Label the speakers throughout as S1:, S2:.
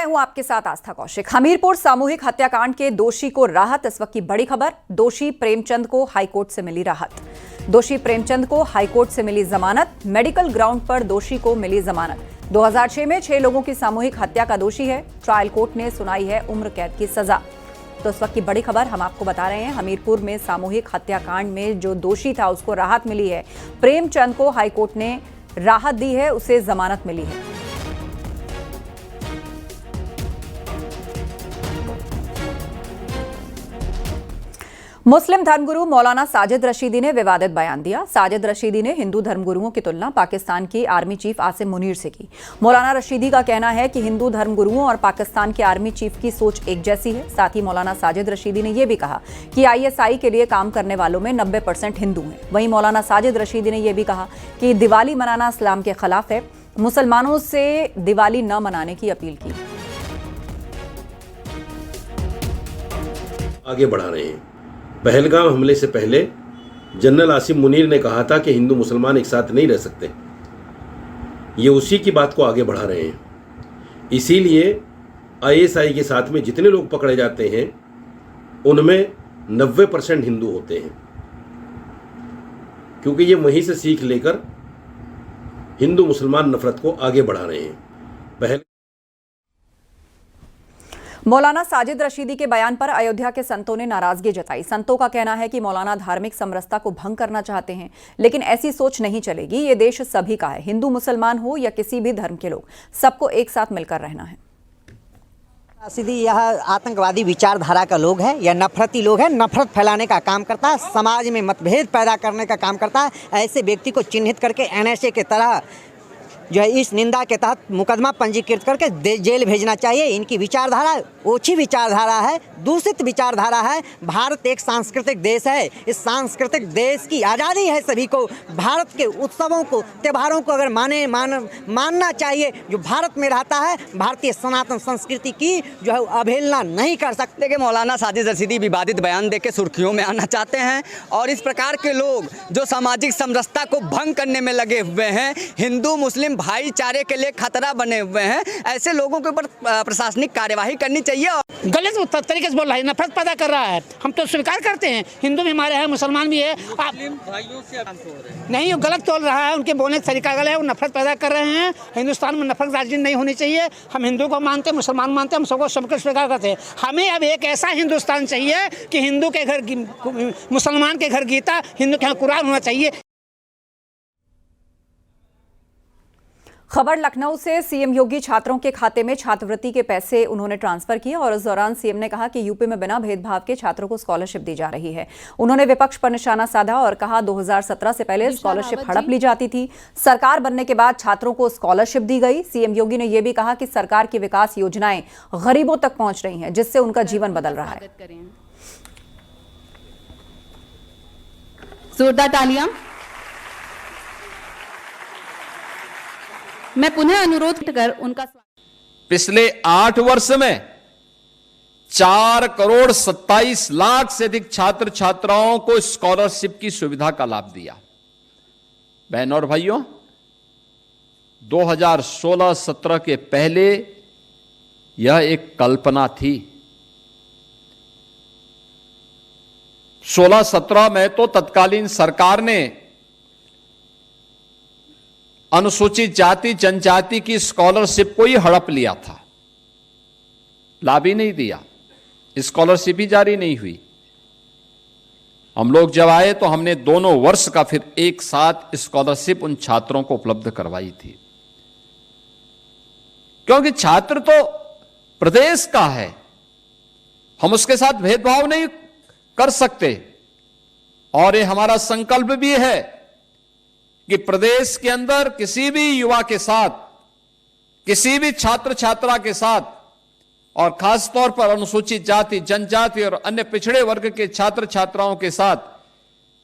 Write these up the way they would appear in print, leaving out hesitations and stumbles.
S1: मैं हूं आपके साथ आस्था कौशिक। हमीरपुर सामूहिक हत्याकांड के दोषी को राहत। इस वक्त की बड़ी खबर, दोषी प्रेमचंद को हाईकोर्ट से मिली राहत। दोषी प्रेमचंद को हाईकोर्ट से मिली जमानत। मेडिकल ग्राउंड पर दोषी को मिली जमानत। 2006 में 6 लोगों की सामूहिक हत्या का दोषी है। ट्रायल कोर्ट ने सुनाई है उम्र कैद की सजा। तो इस वक्त की बड़ी खबर हम आपको बता रहे हैं, हमीरपुर में सामूहिक हत्याकांड में जो दोषी था उसको राहत मिली है। प्रेमचंद को हाईकोर्ट ने राहत दी है, उसे जमानत मिली है। मुस्लिम धर्मगुरु मौलाना साजिद रशीदी ने विवादित बयान दिया। साजिद रशीदी ने हिंदू धर्मगुरुओं की तुलना पाकिस्तान की आर्मी चीफ आसिम मुनीर से की। मौलाना रशीदी का कहना है कि हिंदू धर्मगुरुओं और पाकिस्तान के आर्मी चीफ की सोच एक जैसी है। साथ ही मौलाना साजिद रशीदी ने यह भी कहा कि ISI के लिए काम करने वालों में 90% हिंदू हैं। वहीं मौलाना साजिद रशीदी ने यह भी कहा कि दिवाली मनाना इस्लाम के खिलाफ है। मुसलमानों से दिवाली न मनाने की अपील की।
S2: आगे बढ़ा रहे हैं। पहलगाम हमले से पहले जनरल आसिम मुनीर ने कहा था कि हिंदू मुसलमान एक साथ नहीं रह सकते। ये उसी की बात को आगे बढ़ा रहे हैं। इसीलिए ISI के साथ में जितने लोग पकड़े जाते हैं उनमें 90% हिंदू होते हैं, क्योंकि ये वहीं से सीख लेकर हिंदू मुसलमान नफरत को आगे बढ़ा रहे हैं।
S1: मौलाना साजिद रशीदी के बयान पर अयोध्या के संतों ने नाराजगी जताई। संतों का कहना है कि मौलाना धार्मिक समरसता को भंग करना चाहते हैं, लेकिन ऐसी सोच नहीं चलेगी। ये देश सभी का है, हिंदू मुसलमान हो या किसी भी धर्म के लोग, सबको एक साथ मिलकर रहना है।
S3: रशीदी यह आतंकवादी विचारधारा का लोग है या नफरती लोग है, नफरत फैलाने का काम करता है, समाज में मतभेद पैदा करने का काम करता है। ऐसे व्यक्ति को चिन्हित करके NSA के तरह जो है इस निंदा के तहत मुकदमा पंजीकृत करके जेल भेजना चाहिए। इनकी विचारधारा ओछी विचारधारा है, दूषित विचारधारा है। भारत एक सांस्कृतिक देश है। इस सांस्कृतिक देश की आज़ादी है सभी को। भारत के उत्सवों को, त्योहारों को अगर मानना चाहिए। जो भारत में रहता है, भारतीय सनातन संस्कृति की जो है अवहेलना नहीं कर सकते।
S4: कि मौलाना साजिद रशीदी विवादित बयान देकर सुर्खियों में आना चाहते हैं और इस प्रकार के लोग जो सामाजिक समरसता को भंग करने में लगे हुए हैं, हिंदू मुस्लिम भाईचारे के लिए खतरा बने हुए हैं, ऐसे लोगों के ऊपर प्रशासनिक कार्यवाही करनी चाहिए।
S5: गलत तरीके से बोल रहा है, नफरत पैदा कर रहा है। हम तो स्वीकार करते हैं, हिंदू भी हमारे हैं, मुसलमान भी है। आप
S4: भाइयों से
S5: नहीं, वो गलत बोल रहा है, उनके बोलने का तरीका गलत है, वो नफरत पैदा कर रहे हैं। हिंदुस्तान में नफरत राजनीति नहीं होनी चाहिए। हम हिंदू को मानते हैं, मुसलमान मानते हैं, हम सबको स्वीकार करते हैं। हमें अब एक ऐसा हिंदुस्तान चाहिए कि हिंदू के घर मुसलमान के घर गीता, हिंदू के यहाँ कुरान होना चाहिए।
S1: खबर लखनऊ से, सीएम योगी छात्रों के खाते में छात्रवृत्ति के पैसे उन्होंने ट्रांसफर किए और इस दौरान सीएम ने कहा कि यूपी में बिना भेदभाव के छात्रों को स्कॉलरशिप दी जा रही है। उन्होंने विपक्ष पर निशाना साधा और कहा 2017 से पहले स्कॉलरशिप हड़प ली जाती थी, सरकार बनने के बाद छात्रों को स्कॉलरशिप दी गई। सीएम योगी ने यह भी कहा कि सरकार की विकास योजनाएं गरीबों तक पहुंच रही हैं, जिससे उनका जीवन बदल रहा है।
S6: जोरदार तालियां। मैं पुनः अनुरोध कर उनका
S7: पिछले 8 वर्ष में 4,27,00,000 से अधिक छात्र छात्राओं को स्कॉलरशिप की सुविधा का लाभ दिया। बहनों और भाइयों, 2016-17 के पहले यह एक कल्पना थी। 16-17 में तो तत्कालीन सरकार ने अनुसूचित जाति जनजाति की स्कॉलरशिप को ही हड़प लिया था, लाभ ही नहीं दिया, स्कॉलरशिप ही जारी नहीं हुई। हम लोग जब आए तो हमने दोनों वर्ष का फिर एक साथ स्कॉलरशिप उन छात्रों को उपलब्ध करवाई थी, क्योंकि छात्र तो प्रदेश का है, हम उसके साथ भेदभाव नहीं कर सकते। और ये हमारा संकल्प भी है कि प्रदेश के अंदर किसी भी युवा के साथ, किसी भी छात्र छात्रा के साथ, और खासतौर पर अनुसूचित जाति जनजाति और अन्य पिछड़े वर्ग के छात्र छात्राओं के साथ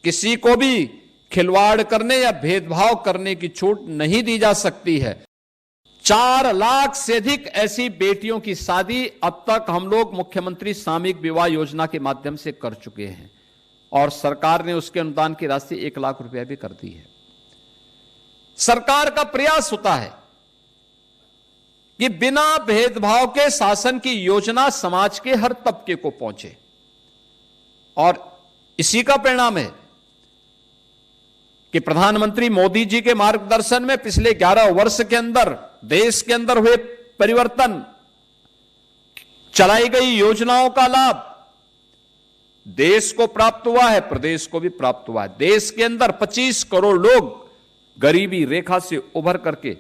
S7: किसी को भी खिलवाड़ करने या भेदभाव करने की छूट नहीं दी जा सकती है। 4 लाख से अधिक ऐसी बेटियों की शादी अब तक हम लोग मुख्यमंत्री सामूहिक विवाह योजना के माध्यम से कर चुके हैं और सरकार ने उसके अनुदान की राशि 1 लाख रुपया भी कर दी है। सरकार का प्रयास होता है कि बिना भेदभाव के शासन की योजना समाज के हर तबके को पहुंचे। और इसी का परिणाम है कि प्रधानमंत्री मोदी जी के मार्गदर्शन में पिछले 11 वर्ष के अंदर देश के अंदर हुए परिवर्तन, चलाई गई योजनाओं का लाभ देश को प्राप्त हुआ है, प्रदेश को भी प्राप्त हुआ है। देश के अंदर 25 करोड़ लोग गरीबी रेखा से उभर करके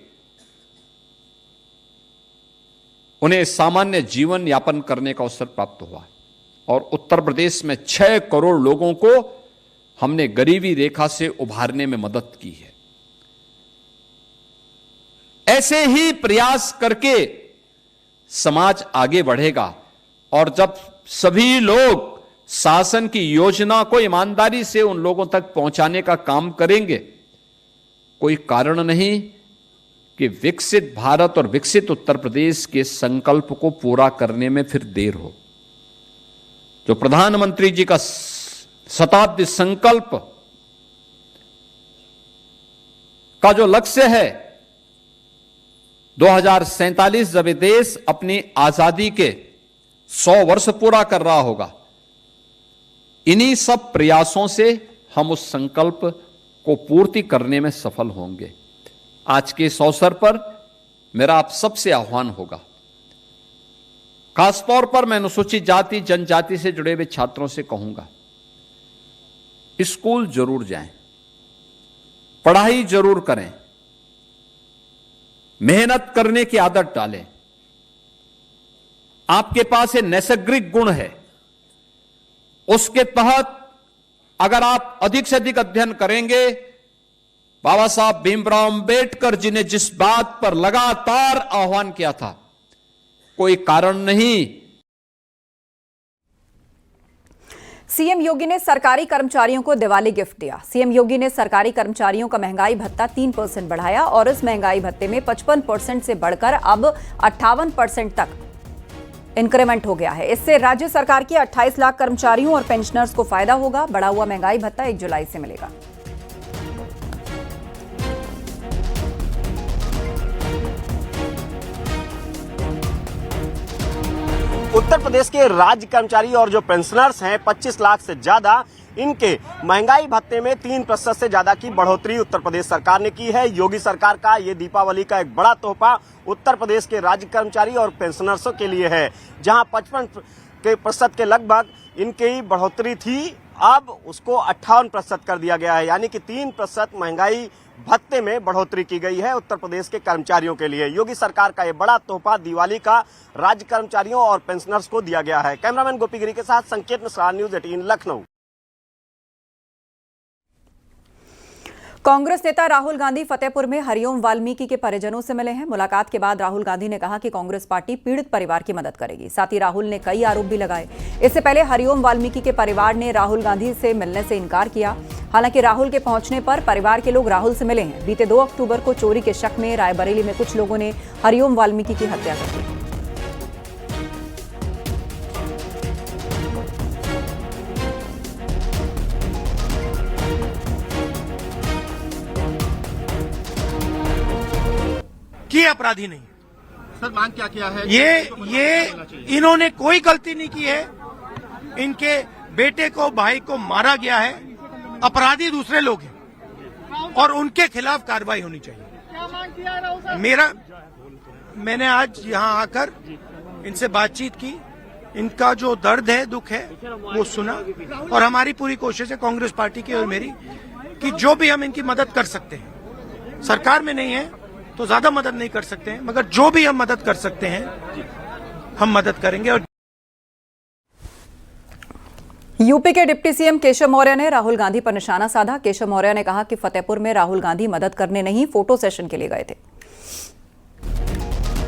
S7: उन्हें सामान्य जीवन यापन करने का अवसर प्राप्त हुआ है। और उत्तर प्रदेश में 6 करोड़ लोगों को हमने गरीबी रेखा से उभारने में मदद की है। ऐसे ही प्रयास करके समाज आगे बढ़ेगा। और जब सभी लोग शासन की योजना को ईमानदारी से उन लोगों तक पहुंचाने का काम करेंगे, कोई कारण नहीं कि विकसित भारत और विकसित उत्तर प्रदेश के संकल्प को पूरा करने में फिर देर हो। जो प्रधानमंत्री जी का शताब्दी संकल्प का जो लक्ष्य है, 2047 जब ये देश अपनी आजादी के 100 वर्ष पूरा कर रहा होगा, इन्हीं सब प्रयासों से हम उस संकल्प को पूर्ति करने में सफल होंगे। आज के इस अवसर पर मेरा आप सबसे आह्वान होगा, खासतौर पर मैं अनुसूचित जाति जनजाति से जुड़े हुए छात्रों से कहूंगा, स्कूल जरूर जाएं, पढ़ाई जरूर करें, मेहनत करने की आदत डालें। आपके पास ये नैसर्गिक गुण है, उसके तहत अगर आप अधिक से अधिक अध्ययन करेंगे, बाबा साहब भीमराव अंबेडकर जी ने जिस बात पर लगातार आह्वान किया था, कोई कारण नहीं।
S1: सीएम योगी ने सरकारी कर्मचारियों को दिवाली गिफ्ट दिया। सीएम योगी ने सरकारी कर्मचारियों का महंगाई भत्ता 3% बढ़ाया और इस महंगाई भत्ते में 55% से बढ़कर अब 58% तक इंक्रीमेंट हो गया है। इससे राज्य सरकार के 28 लाख कर्मचारियों और पेंशनर्स को फायदा होगा। बढ़ा हुआ महंगाई भत्ता 1 जुलाई से मिलेगा।
S8: उत्तर प्रदेश के राज्य कर्मचारी और जो पेंशनर्स हैं 25 लाख से ज्यादा, इनके महंगाई भत्ते में 3% से ज्यादा की बढ़ोतरी उत्तर प्रदेश सरकार ने की है। योगी सरकार का ये दीपावली का एक बड़ा तोहफा उत्तर प्रदेश के राज्य कर्मचारी और पेंशनर्सों के लिए है। जहां 55% के लगभग इनकी बढ़ोतरी थी, अब उसको 58% कर दिया गया है, यानी कि 3% महंगाई भत्ते में बढ़ोतरी की गई है उत्तर प्रदेश के कर्मचारियों के लिए। योगी सरकार का ये बड़ा तोहफा दिवाली का राज्य कर्मचारियों और पेंशनर्स को दिया गया है। कैमरामैन गोपी गिरी के साथ संकेत मिश्रा, न्यूज़ 18 लखनऊ।
S1: कांग्रेस नेता राहुल गांधी फतेहपुर में हरिओम वाल्मीकि के परिजनों से मिले हैं। मुलाकात के बाद राहुल गांधी ने कहा कि कांग्रेस पार्टी पीड़ित परिवार की मदद करेगी। साथ ही राहुल ने कई आरोप भी लगाए। इससे पहले हरिओम वाल्मीकि के परिवार ने राहुल गांधी से मिलने से इनकार किया। हालांकि राहुल के पहुंचने पर परिवार के लोग राहुल से मिले हैं। बीते 2 अक्टूबर को चोरी के शक में रायबरेली में कुछ लोगों ने हरिओम वाल्मीकि की हत्या कर दी।
S9: कि अपराधी नहीं। सर मांग क्या किया है? ये इन्होंने कोई गलती नहीं की है। इनके बेटे को, भाई को मारा गया है। अपराधी दूसरे लोग हैं और उनके खिलाफ कार्रवाई होनी चाहिए। क्या मांग किया? मैंने आज यहाँ आकर इनसे बातचीत की, इनका जो दर्द है, दुख है, वो सुना और हमारी पूरी कोशिश है कांग्रेस पार्टी की और मेरी कि जो भी हम इनकी मदद कर सकते हैं, सरकार में नहीं है तो ज्यादा मदद नहीं कर सकते हैं, मगर जो भी हम मदद कर सकते हैं हम मदद करेंगे। और
S1: यूपी के डिप्टी सीएम केशव मौर्य ने राहुल गांधी पर निशाना साधा। केशव मौर्य ने कहा कि फतेहपुर में राहुल गांधी मदद करने नहीं, फोटो सेशन के लिए गए थे।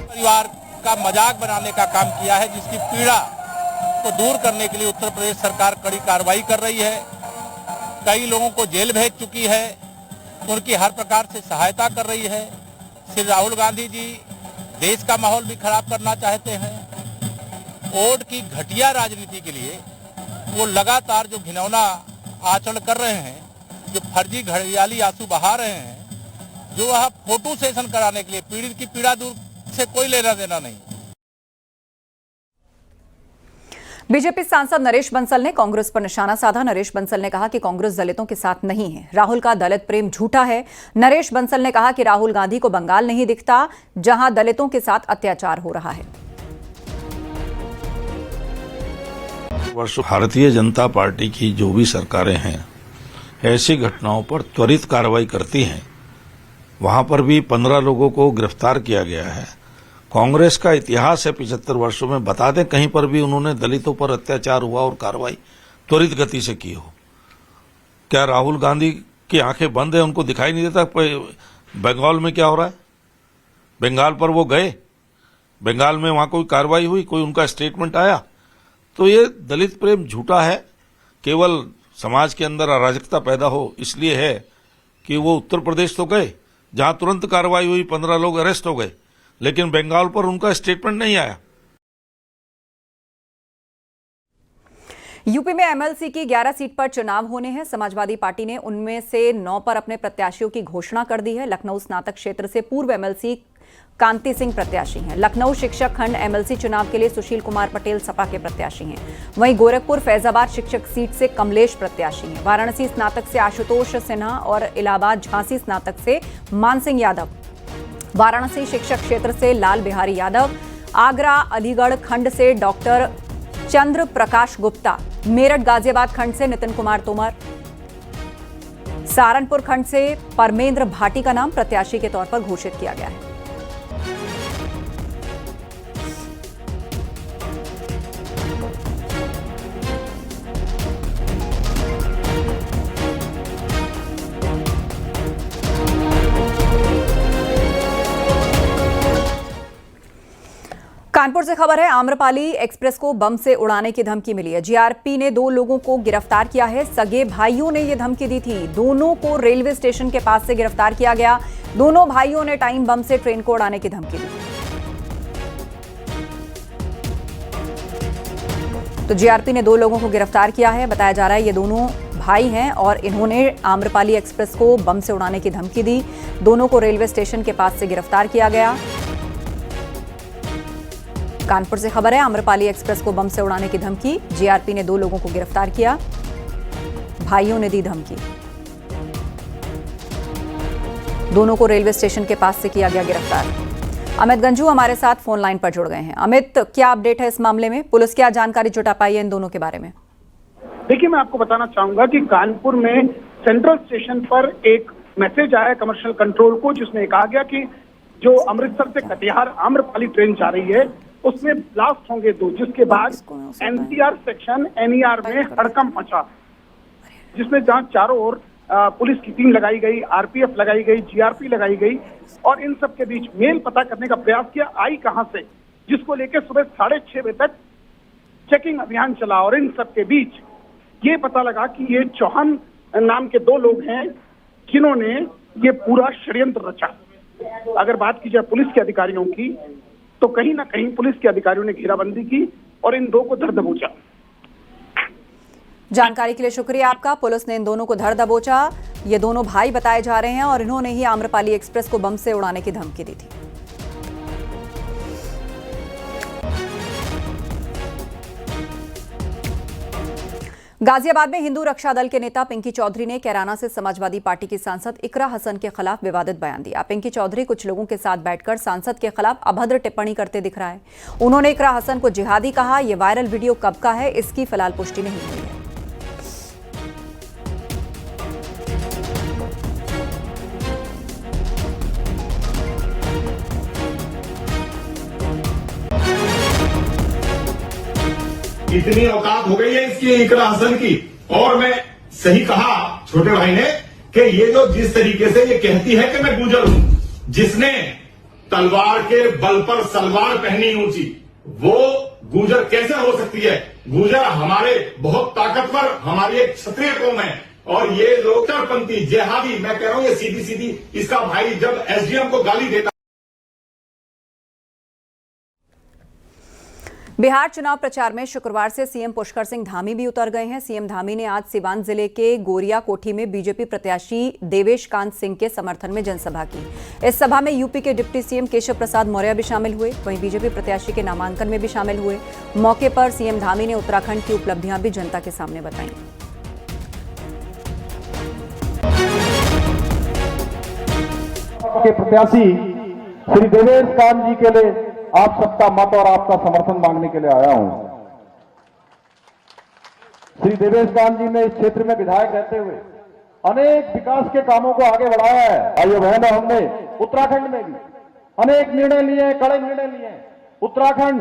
S10: परिवार का मजाक बनाने का काम किया है, जिसकी पीड़ा को दूर करने के लिए उत्तर प्रदेश सरकार कड़ी कार्रवाई कर रही है। कई लोगों को जेल भेज चुकी है, उनकी हर प्रकार से सहायता कर रही है। श्री राहुल गांधी जी देश का माहौल भी खराब करना चाहते हैं। वोट की घटिया राजनीति के लिए वो लगातार जो घिनौना आचरण कर रहे हैं, जो फर्जी घड़ियाली आंसू बहा रहे हैं, जो वह फोटो सेशन कराने के लिए, पीड़ित की पीड़ा दूर से कोई लेना देना नहीं।
S1: बीजेपी सांसद नरेश बंसल ने कांग्रेस पर निशाना साधा। नरेश बंसल ने कहा कि कांग्रेस दलितों के साथ नहीं है। राहुल का दलित प्रेम झूठा है। नरेश बंसल ने कहा कि राहुल गांधी को बंगाल नहीं दिखता, जहां दलितों के साथ अत्याचार हो रहा है।
S11: वर्षों भारतीय जनता पार्टी की जो भी सरकारें हैं, ऐसी घटनाओं पर त्वरित कार्रवाई करती हैं। वहां पर भी 15 लोगों को गिरफ्तार किया गया है। कांग्रेस का इतिहास है 75 वर्षों में, बता दें कहीं पर भी उन्होंने दलितों पर अत्याचार हुआ और कार्रवाई त्वरित गति से की हो? क्या राहुल गांधी की आंखें बंद है, उनको दिखाई नहीं देता बंगाल में क्या हो रहा है? बंगाल पर वो गए, बंगाल में वहां कोई कार्रवाई हुई, कोई उनका स्टेटमेंट आया? तो ये दलित प्रेम झूठा है, केवल समाज के अंदर अराजकता पैदा हो इसलिए है कि वो उत्तर प्रदेश तो गए, जहां तुरंत कार्रवाई हुई, 15 लोग अरेस्ट हो गए, लेकिन बंगाल पर उनका स्टेटमेंट नहीं आया।
S1: यूपी में एमएलसी की 11 सीट पर चुनाव होने हैं। समाजवादी पार्टी ने उनमें से 9 पर अपने प्रत्याशियों की घोषणा कर दी है। लखनऊ स्नातक क्षेत्र से पूर्व एमएलसी कांति सिंह प्रत्याशी हैं। लखनऊ शिक्षक खंड एमएलसी चुनाव के लिए सुशील कुमार पटेल सपा के प्रत्याशी हैं। वहीं गोरखपुर फैजाबाद शिक्षक सीट से कमलेश प्रत्याशी हैं। वाराणसी स्नातक से आशुतोष सिन्हा और इलाहाबाद झांसी स्नातक से मानसिंह यादव। वाराणसी शिक्षक क्षेत्र से लाल बिहारी यादव। आगरा अलीगढ़ खंड से डॉक्टर चंद्र प्रकाश गुप्ता। मेरठ गाजियाबाद खंड से नितिन कुमार तोमर। सहारनपुर खंड से परमेंद्र भाटी का नाम प्रत्याशी के तौर पर घोषित किया गया है। कानपुर से खबर है, आम्रपाली एक्सप्रेस को बम से उड़ाने की धमकी मिली है। जीआरपी ने 2 लोगों को गिरफ्तार किया है। सगे भाइयों ने यह धमकी दी थी। दोनों को रेलवे स्टेशन के पास से गिरफ्तार किया गया। दोनों भाइयों ने टाइम बम से ट्रेन को उड़ाने की धमकी दी। तो जीआरपी ने 2 लोगों को गिरफ्तार किया है। बताया जा रहा है ये दोनों भाई हैं और इन्होंने आम्रपाली एक्सप्रेस को बम से उड़ाने की धमकी दी। दोनों को रेलवे स्टेशन के पास से गिरफ्तार किया गया। कानपुर से खबर है, आम्रपाली एक्सप्रेस को बम से उड़ाने की धमकी। जीआरपी ने 2 लोगों को गिरफ्तार किया। भाइयों ने दी धमकी। दोनों को रेलवे स्टेशन के पास से किया गया गिरफ्तार। अमित गंजू हमारे साथ फोन लाइन पर जुड़ गए हैं। अमित, क्या अपडेट है इस मामले में? पुलिस क्या जानकारी जुटा पाई है इन दोनों के बारे में?
S12: देखिए, मैं आपको बताना चाहूंगा कि कानपुर में सेंट्रल स्टेशन पर एक मैसेज आया कमर्शियल कंट्रोल को, जिसमें कहा गया कि जो अमृतसर से कटिहार आम्रपाली ट्रेन जा रही है उसमें ब्लास्ट होंगे 2, जिसके बाद एनसीआर सेक्शन एनईआर में हड़कंप मचा, जिसमें जहां चारों ओर पुलिस की टीम लगाई गई, आरपीएफ लगाई गई, जीआरपी लगाई गई और इन सब के बीच मेल पता करने का प्रयास किया आई कहां से, जिसको लेकर सुबह 6:30 बजे तक चेकिंग अभियान चला। और इन सब के बीच ये पता लगा कि ये चौहान नाम के 2 लोग हैं जिन्होंने ये पूरा षड्यंत्र रचा। अगर बात की जाए पुलिस के अधिकारियों की, तो कहीं ना कहीं पुलिस के अधिकारियों ने घेराबंदी की और इन 2 को धर दबोचा।
S1: जानकारी के लिए शुक्रिया आपका। पुलिस ने इन दोनों को धर दबोचा। ये दोनों भाई बताए जा रहे हैं और इन्होंने ही आम्रपाली एक्सप्रेस को बम से उड़ाने की धमकी दी थी। गाजियाबाद में हिंदू रक्षा दल के नेता पिंकी चौधरी ने कैराना से समाजवादी पार्टी की सांसद इकरा हसन के खिलाफ विवादित बयान दिया। पिंकी चौधरी कुछ लोगों के साथ बैठकर सांसद के खिलाफ अभद्र टिप्पणी करते दिख रहा है। उन्होंने इकरा हसन को जिहादी कहा। यह वायरल वीडियो कब का है, इसकी फिलहाल पुष्टि नहीं हुई है।
S13: इतनी औकात हो गई है इसकी इकरा हसन की। और मैं सही कहा छोटे भाई ने कि ये जो जिस तरीके से ये कहती है कि मैं गुजर हूं, जिसने तलवार के बल पर सलवार पहनी ऊंची, वो गुजर कैसे हो सकती है? गुजर हमारे बहुत ताकतवर, हमारी एक क्षत्रिय कौम है। और ये लोग कट्टरपंथी जिहादी, मैं कह रहा हूं ये सीधी सीधी इसका भाई जब एसडीएम को गाली देता।
S1: बिहार चुनाव प्रचार में शुक्रवार से सीएम पुष्कर सिंह धामी भी उतर गए हैं। सीएम धामी ने आज सिवान जिले के गोरिया कोठी में बीजेपी प्रत्याशी देवेश कांत सिंह के समर्थन में जनसभा की। इस सभा में यूपी के डिप्टी सीएम केशव प्रसाद मौर्य भी शामिल हुए, वहीं बीजेपी प्रत्याशी के नामांकन में भी शामिल हुए। मौके पर सीएम धामी ने उत्तराखंड की उपलब्धियां भी जनता के सामने बताई।
S14: के प्रत्याशी श्री देवेश कांत जी के लिए आप सबका मत और आपका समर्थन मांगने के लिए आया हूं। श्री देवेश कांत जी ने इस क्षेत्र में विधायक रहते हुए अनेक विकास के कामों को आगे बढ़ाया है। भाइयों बहनों, हमने उत्तराखंड में भी अनेक निर्णय लिए हैं, कड़े निर्णय लिए हैं। उत्तराखंड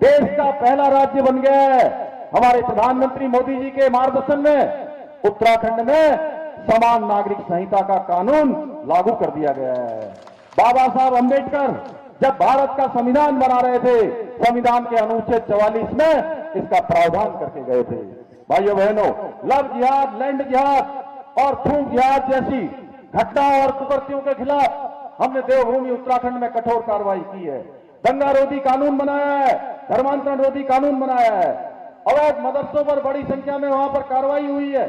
S14: देश का पहला राज्य बन गया है। हमारे प्रधानमंत्री मोदी जी के मार्गदर्शन में उत्तराखंड में समान नागरिक संहिता का कानून लागू कर दिया गया है। बाबा साहब अंबेडकर जब भारत का संविधान बना रहे थे, संविधान के अनुच्छेद 44 में इसका प्रावधान करके गए थे। भाइयों बहनों, लव जिहाद, लैंड जिहाद और थूक जिहाद जैसी घटनाओं और कुकृत्यों के खिलाफ हमने देवभूमि उत्तराखंड में कठोर कार्रवाई की है। दंगा रोधी कानून बनाया है, धर्मांतरण रोधी कानून बनाया है। अवैध मदरसों पर बड़ी संख्या में वहां पर कार्रवाई हुई है।